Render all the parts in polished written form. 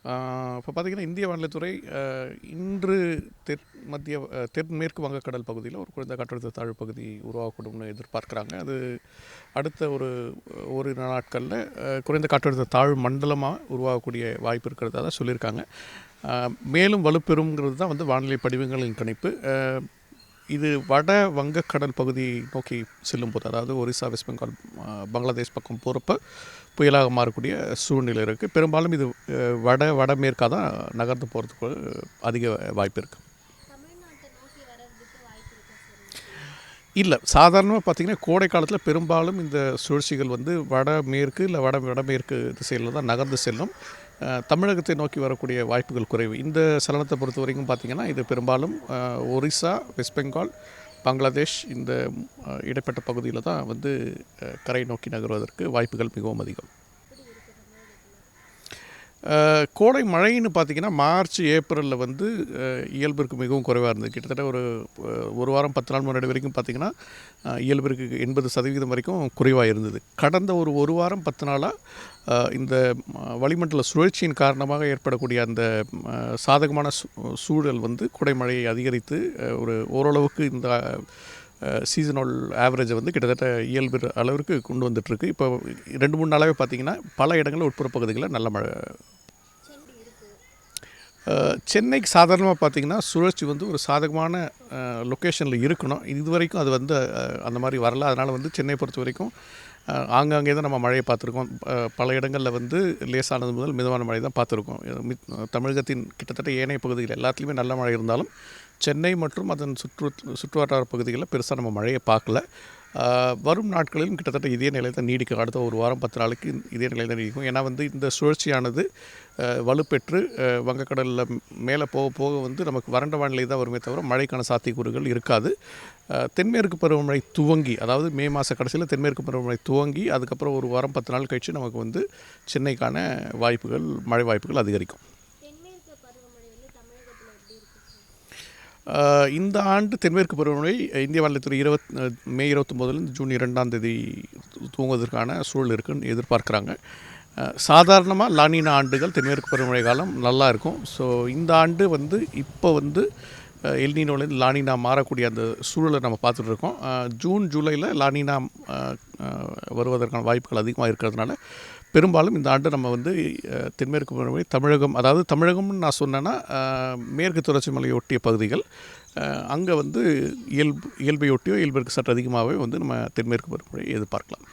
இப்போ பார்த்திங்கன்னா இந்திய வானிலைத்துறை இன்று தென்மேற்கு வங்கக்கடல் பகுதியில் ஒரு குறைந்த காற்றழுத்த தாழ்வு பகுதி உருவாகக்கூடும்னு எதிர்பார்க்குறாங்க. அது அடுத்த ஒரு நாட்களில் குறைந்த காற்றழுத்த தாழ்வு மண்டலமாக உருவாகக்கூடிய வாய்ப்பு இருக்கிறதா தான் சொல்லியிருக்காங்க. மேலும் வலுப்பெறுங்கிறது தான் வந்து வானிலை படிவங்களின் கணிப்பு. இது வட வங்கக்கடல் பகுதியை நோக்கி செல்லும்போது, அதாவது ஒரிசா, வெஸ்ட் பெங்கால், பங்களாதேஷ் பக்கம் போகிறப்ப புயலாக மாறக்கூடிய சூழ்நிலை இருக்குது. பெரும்பாலும் இது வடமேற்காக தான் நகர்ந்து போகிறதுக்கு அதிக வாய்ப்பு இருக்குது. இல்லை, சாதாரணமாக பார்த்திங்கன்னா கோடை காலத்தில் பெரும்பாலும் இந்த சுழற்சிகள் வந்து வடமேற்கு இல்லை வடமேற்கு திசையில் தான் நகர்ந்து செல்லும். தமிழகத்தை நோக்கி வரக்கூடிய வாய்ப்புகள் குறைவு. இந்த சலனத்தை பொறுத்த வரைக்கும் பார்த்திங்கன்னா இது பெரும்பாலும் ஒரிசா, வெஸ்ட் பெங்கால், பங்களாதேஷ் இந்த இடைப்பட்ட பகுதியில் தான் வந்து கரை நோக்கி நகர்வதற்கு வாய்ப்புகள் மிகவும் அதிகம். கோடை மழைன்னு பார்த்திங்கன்னா மார்ச் ஏப்ரலில் வந்து இயல்பிற்கு மிகவும் குறைவாக இருந்தது. கிட்டத்தட்ட ஒரு வாரம் 10 நாள் முன்னாடி வரைக்கும் பார்த்திங்கன்னா இயல்பிற்கு 80% வரைக்கும் குறைவாக இருந்தது. கடந்த ஒரு வாரம் 10 நாளாக இந்த வளிமண்டல சுழற்சியின் காரணமாக ஏற்படக்கூடிய அந்த சாதகமான சூழல் வந்து கோடை மழையை அதிகரித்து ஓரளவுக்கு இந்த சீசனல் ஆவரேஜை வந்து கிட்டத்தட்ட இயல்பு அளவிற்கு கொண்டு வந்துட்டுருக்கு. இப்போ 2-3 நாளாகவே பார்த்திங்கன்னா பல இடங்களில் உட்புற பகுதிகளில் நல்ல மழை. சென்னைக்கு சாதாரணமாக பார்த்திங்கன்னா சுழற்சி வந்து ஒரு சாதகமான லொக்கேஷனில் இருக்கணும். இது வரைக்கும் அது வந்து அந்த மாதிரி வரல. அதனால் வந்து சென்னை பொறுத்த வரைக்கும் ஆங்காங்கே தான் நம்ம மழையை பார்த்துருக்கோம். பல இடங்களில் வந்து லேசானது முதல் மிதமான மழை தான் பார்த்துருக்கோம். தமிழகத்தின் கிட்டத்தட்ட ஏனைய பகுதிகள் எல்லாத்துலேயுமே நல்ல மழை இருந்தாலும் சென்னை மற்றும் அதன் சுற்றுவட்டார பகுதிகளில் பெருசாக நம்ம மழையை பார்க்கல. வரும் நாட்களிலும் கிட்டத்தட்ட இதே நிலை தான் நீடிக்கும். அடுத்த ஒரு வாரம் 10 நாளைக்கு இதே நிலை தான் நீடிக்கும். ஏன்னா வந்து இந்த சுழற்சியானது வலுப்பெற்று வங்கக்கடலில் மேலே போக போக வந்து நமக்கு வறண்ட வானிலை தான் வருமே தவிர மழைக்கான சாத்தியக்கூறுகள் இருக்காது. தென்மேற்கு பருவமழை துவங்கி, அதாவது மே மாத கடைசியில் தென்மேற்கு பருவமழை துவங்கி அதுக்கப்புறம் ஒரு வாரம் 10 நாள் கழித்து நமக்கு வந்து சென்னைக்கான மழை வாய்ப்புகள் அதிகரிக்கும். இந்த ஆண்டு தென்மேற்கு பருவமழை இந்திய வானிலைத்துறை மே 29 ஜூன் 2ஆம் தேதி துவங்குவதற்கான சூழல் இருக்குன்னு எதிர்பார்க்குறாங்க. சாதாரணமாக லானினா ஆண்டுகள் தென்மேற்கு பருவமழை காலம் நல்லா இருக்கும். ஸோ இந்த ஆண்டு வந்து இப்போ வந்து எல்னினோலேருந்து லானினா மாறக்கூடிய அந்த சூழலை நம்ம பார்த்துட்ருக்கோம். ஜூன் ஜூலையில் லானினா வருவதற்கான வாய்ப்புகள் அதிகமாக இருக்கிறதுனால பெரும்பாலும் இந்த ஆண்டு நம்ம வந்து தென்மேற்கு பருவமழை தமிழகம்னு நான் சொன்னேன்னா மேற்கு தொடர்ச்சி மலையை ஒட்டிய பகுதிகள், அங்கே வந்து இயல்பையொட்டியோ இயல்பிற்கு சற்று அதிகமாகவே வந்து நம்ம தென்மேற்கு பருவமழையை எதிர்பார்க்கலாம்.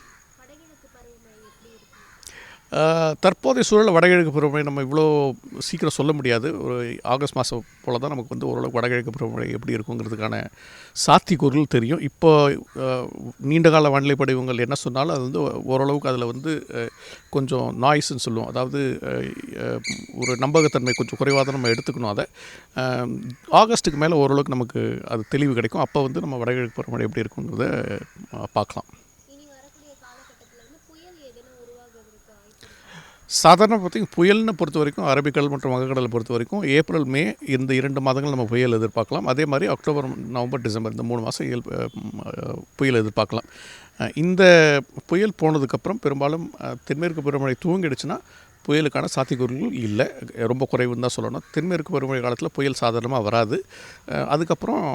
தற்போதைய சூழலில் வடகிழக்கு பருவமழை நம்ம இவ்வளோ சீக்கிரம் சொல்ல முடியாது. ஒரு ஆகஸ்ட் மாதம் போல் தான் நமக்கு வந்து ஓரளவுக்கு வடகிழக்கு பருவமழை எப்படி இருக்குங்கிறதுக்கான சாத்தியக்கூறுகள் தெரியும். இப்போ நீண்டகால வானிலை படிவங்கள் என்ன சொன்னாலும் அது வந்து ஓரளவுக்கு அதில் வந்து கொஞ்சம் நாய்ஸ்ன்னு சொல்லுவோம். அதாவது ஒரு நம்பகத்தன்மை கொஞ்சம் குறைவாக தான் நம்ம எடுத்துக்கணும். அதை ஆகஸ்ட்டுக்கு மேலே ஓரளவுக்கு நமக்கு அது தெளிவு கிடைக்கும். அப்போ வந்து நம்ம வடகிழக்கு பருவமழை எப்படி இருக்குங்கிறத பார்க்கலாம். சாதாரண பார்த்திங்கன்னா புயல்னு பொறுத்த வரைக்கும் அரபிக்கடல் மற்றும் வங்கக்கடலை பொறுத்த வரைக்கும் ஏப்ரல் மே இந்த 2 மாதங்கள் நம்ம புயல் எதிர்பார்க்கலாம். அதே மாதிரி அக்டோபர் நவம்பர் டிசம்பர் இந்த 3 மாதம் புயல் எதிர்பார்க்கலாம். இந்த புயல் போனதுக்கப்புறம் பெரும்பாலும் தென்மேற்கு பருவமழை துவங்கிடுச்சுன்னா புயலுக்கான சாத்தியக்கூறுகள் இல்லை, ரொம்ப குறைவுன்னு தான் சொல்லணும். தென்மேற்கு பருவமழை காலத்தில் புயல் சாதாரணமாக வராது. அதுக்கப்புறம்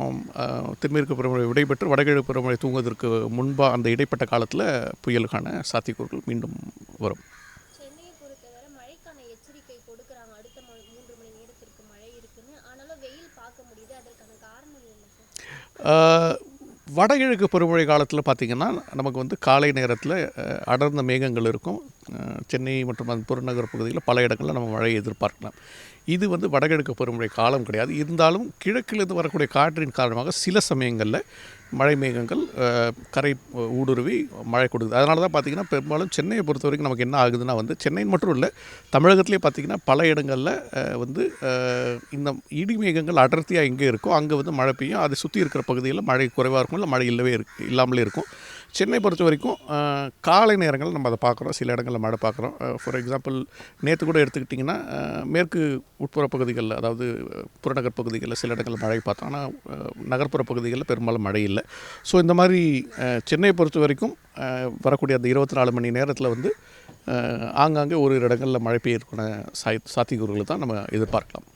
தென்மேற்கு பருவமழை விடைபெற்று வடகிழக்கு பருவமழை தூங்குவதற்கு முன்பாக அந்த இடைப்பட்ட காலத்தில் புயலுக்கான சாத்தியக்கூறுகள் மீண்டும் வரும். வடகிழக்கு பருவமழை காலத்தில் பார்த்திங்கன்னா நமக்கு வந்து காலை நேரத்தில் அடர்ந்த மேகங்கள் இருக்கும். சென்னை மற்றும் அந்த புறநகர் பகுதியில் பல இடங்களில் நம்ம மழையை எதிர்பார்க்கலாம். இது வந்து வடகிழக்கு பருவமழை காலம் கிடையாது. இருந்தாலும் கிழக்கிலிருந்து வரக்கூடிய காற்றின் காரணமாக சில சமயங்களில் மழை மேகங்கள் கரை ஊடுருவி மழை கொடுக்குது. அதனால தான் பார்த்திங்கன்னா பெரும்பாலும் சென்னையை பொறுத்த வரைக்கும் நமக்கு என்ன ஆகுதுன்னா வந்து சென்னைன்னு மட்டும் இல்லை, தமிழகத்திலே பார்த்திங்கன்னா பல இடங்களில் வந்து இந்த இடி மேகங்கள் அடர்த்தியாக எங்கே இருக்கோ அங்கே வந்து மழை பெய்யும். அதை சுற்றி இருக்கிற பகுதியில் மழை குறைவாக இருக்கும், இல்லை மழை இல்லாமலே இருக்கும். சென்னை பொறுத்த வரைக்கும் காலை நேரங்களில் நம்ம அதை பார்க்குறோம், சில இடங்களில் மழை பார்க்குறோம். ஃபார் எக்ஸாம்பிள் நேற்று கூட எடுத்துக்கிட்டிங்கன்னா மேற்கு உட்புற பகுதிகளில், அதாவது புறநகர் பகுதிகளில் சில இடங்களில் மழை பார்த்தோம். ஆனால் நகர்ப்புற பகுதிகளில் பெரும்பாலும் மழை இல்லை. ஸோ இந்த மாதிரி சென்னையை பொறுத்த வரைக்கும் வரக்கூடிய அந்த 24 மணி நேரத்தில் வந்து ஆங்காங்கே ஒரு இடங்களில் மழை பெய்யறதுக்கான சாத்தியக்கூறுகளை தான் நம்ம எதிர்பார்க்கலாம்.